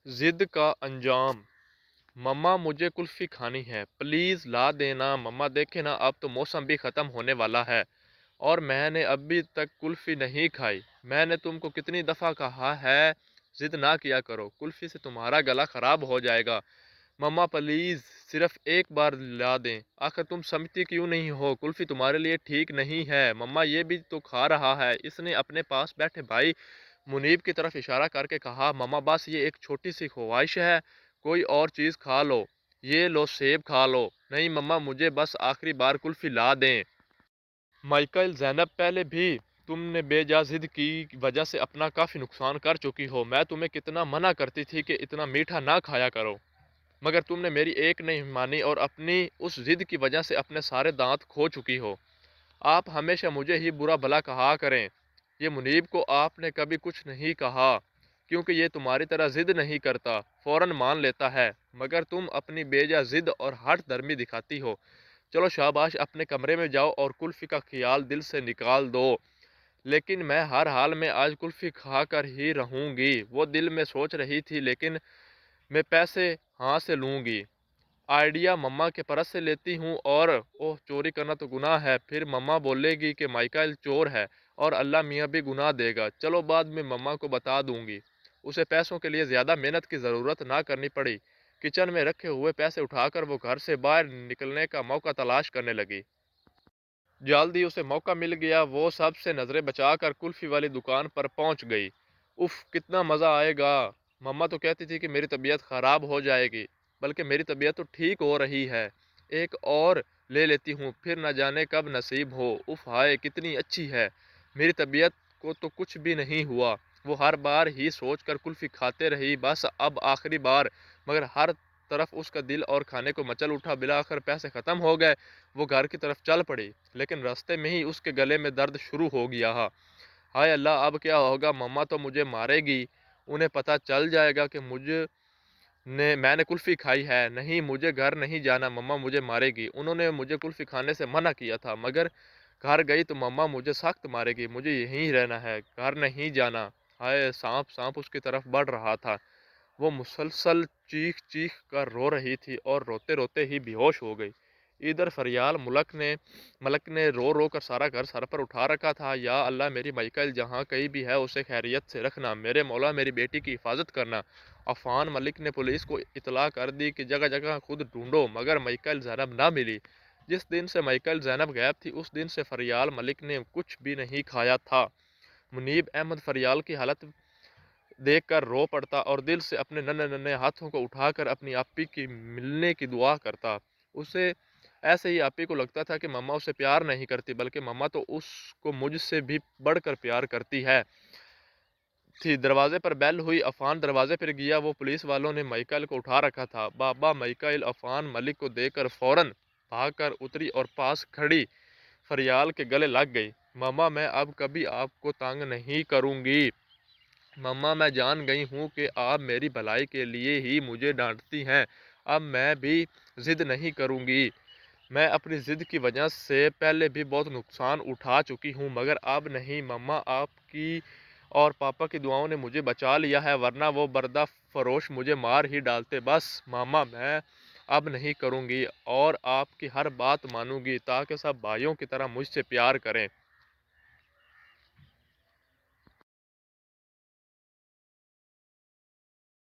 ضد کا انجام۔ مما مجھے کلفی کھانی ہے، پلیز لا دینا۔ مما دیکھے نا، اب تو موسم بھی ختم ہونے والا ہے اور میں نے ابھی تک کلفی نہیں کھائی۔ میں نے تم کو کتنی دفعہ کہا ہے ضد نہ کیا کرو، کلفی سے تمہارا گلا خراب ہو جائے گا۔ مما پلیز صرف ایک بار لا دیں، آخر تم سمجھتی کیوں نہیں ہو؟ کلفی تمہارے لیے ٹھیک نہیں ہے۔ مما یہ بھی تو کھا رہا ہے۔ اس نے اپنے پاس بیٹھے بھائی منیب کی طرف اشارہ کر کے کہا، مما بس یہ ایک چھوٹی سی خواہش ہے، کوئی اور چیز کھا لو، یہ لو سیب کھا لو۔ نہیں مما، مجھے بس آخری بار کلفی لا دیں۔ مائیکل، زینب پہلے بھی تم نے بے جا ضد کی وجہ سے اپنا کافی نقصان کر چکی ہو۔ میں تمہیں کتنا منع کرتی تھی کہ اتنا میٹھا نہ کھایا کرو، مگر تم نے میری ایک نہیں مانی اور اپنی اس ضد کی وجہ سے اپنے سارے دانت کھو چکی ہو۔ آپ ہمیشہ مجھے ہی برا بھلا کہا کریں۔ یہ منیب کو آپ نے کبھی کچھ نہیں کہا کیونکہ یہ تمہاری طرح ضد نہیں کرتا، فوراً مان لیتا ہے، مگر تم اپنی بے جا ضد اور ہٹ درمی دکھاتی ہو۔ چلو شاباش، اپنے کمرے میں جاؤ اور کلفی کا خیال دل سے نکال دو۔ لیکن میں ہر حال میں آج کلفی کھا کر ہی رہوں گی، وہ دل میں سوچ رہی تھی، لیکن میں پیسے ہاں سے لوں گی۔ آئیڈیا مما کے پرس سے لیتی ہوں اور اوہ، چوری کرنا تو گناہ ہے، پھر مما بولے گی کہ مائیکل چور ہے اور اللہ میاں بھی گناہ دے گا۔ چلو بعد میں مما کو بتا دوں گی۔ اسے پیسوں کے لیے زیادہ محنت کی ضرورت نہ کرنی پڑی۔ کچن میں رکھے ہوئے پیسے اٹھا کر وہ گھر سے باہر نکلنے کا موقع تلاش کرنے لگی۔ جلدی اسے موقع مل گیا، وہ سب سے نظریں بچا کر کلفی والی دکان پر پہنچ گئی۔ اف، کتنا مزہ آئے گا! مما تو کہتی تھی کہ میری طبیعت خراب ہو جائے گی، بلکہ میری طبیعت تو ٹھیک ہو رہی ہے۔ ایک اور لے لیتی ہوں، پھر نہ جانے کب نصیب ہو۔ اف ہائے، کتنی اچھی ہے! میری طبیعت کو تو کچھ بھی نہیں ہوا۔ وہ ہر بار ہی سوچ کر کلفی کھاتے رہی، بس اب آخری بار، مگر ہر طرف اس کا دل اور کھانے کو مچل اٹھا۔ بالآخر پیسے ختم ہو گئے، وہ گھر کی طرف چل پڑی، لیکن راستے میں ہی اس کے گلے میں درد شروع ہو گیا۔ ہائے اللہ، اب کیا ہوگا؟ مما تو مجھے مارے گی، انہیں پتہ چل جائے گا کہ میں نے کلفی کھائی ہے۔ نہیں، مجھے گھر نہیں جانا، مما مجھے مارے گی۔ انہوں نے مجھے کلفی کھانے سے منع کیا تھا، مگر گھر گئی تو مما مجھے سخت مارے گی، مجھے یہیں رہنا ہے، گھر نہیں جانا۔ ہائے، سانپ سانپ اس کی طرف بڑھ رہا تھا۔ وہ مسلسل چیخ چیخ کر رو رہی تھی اور روتے روتے ہی بے ہوش ہو گئی۔ ادھر فریال ملک نے رو رو کر سارا گھر سر پر اٹھا رکھا تھا۔ یا اللہ، میری مائیکل جہاں کہیں بھی ہے اسے خیریت سے رکھنا، میرے مولا میری بیٹی کی حفاظت کرنا۔ عفان ملک نے پولیس کو اطلاع کر دی کہ جگہ جگہ خود ڈھونڈو، مگر مائیکل زینب نہ ملی۔ جس دن سے مائیکل زینب غائب تھی، اس دن سے فریال ملک نے کچھ بھی نہیں کھایا تھا۔ منیب احمد فریال کی حالت دیکھ کر رو پڑتا اور دل سے اپنے ننھے ننھے ہاتھوں کو اٹھا کر اپنی آپی کی ملنے کی دعا کرتا۔ اسے ایسے ہی آپی کو لگتا تھا کہ مما اسے پیار نہیں کرتی، بلکہ مما تو اس کو مجھ سے بھی بڑھ کر پیار کرتی ہے تھی۔ دروازے پر بیل ہوئی، عفان دروازے پر گیا، وہ پولیس والوں نے مائیکل کو اٹھا رکھا تھا۔ بابا مائیکل! عفان ملک کو دیکھ کر فوراً بھاگ کر اتری اور پاس کھڑی فریال کے گلے لگ گئی۔ مما، میں اب کبھی آپ کو تنگ نہیں کروں گی۔ مما، میں جان گئی ہوں کہ آپ میری بھلائی کے لیے ہی مجھے ڈانٹتی ہیں، اب میں بھی ضد نہیں کروں گی۔ میں اپنی ضد کی وجہ سے پہلے بھی بہت نقصان اٹھا چکی ہوں، مگر اب نہیں۔ مما، آپ کی اور پاپا کی دعاؤں نے مجھے بچا لیا ہے، ورنہ وہ بردہ فروش مجھے مار ہی ڈالتے۔ بس ماما، میں اب نہیں کروں گی اور آپ کی ہر بات مانوں گی، تاکہ سب بھائیوں کی طرح مجھ سے پیار کریں۔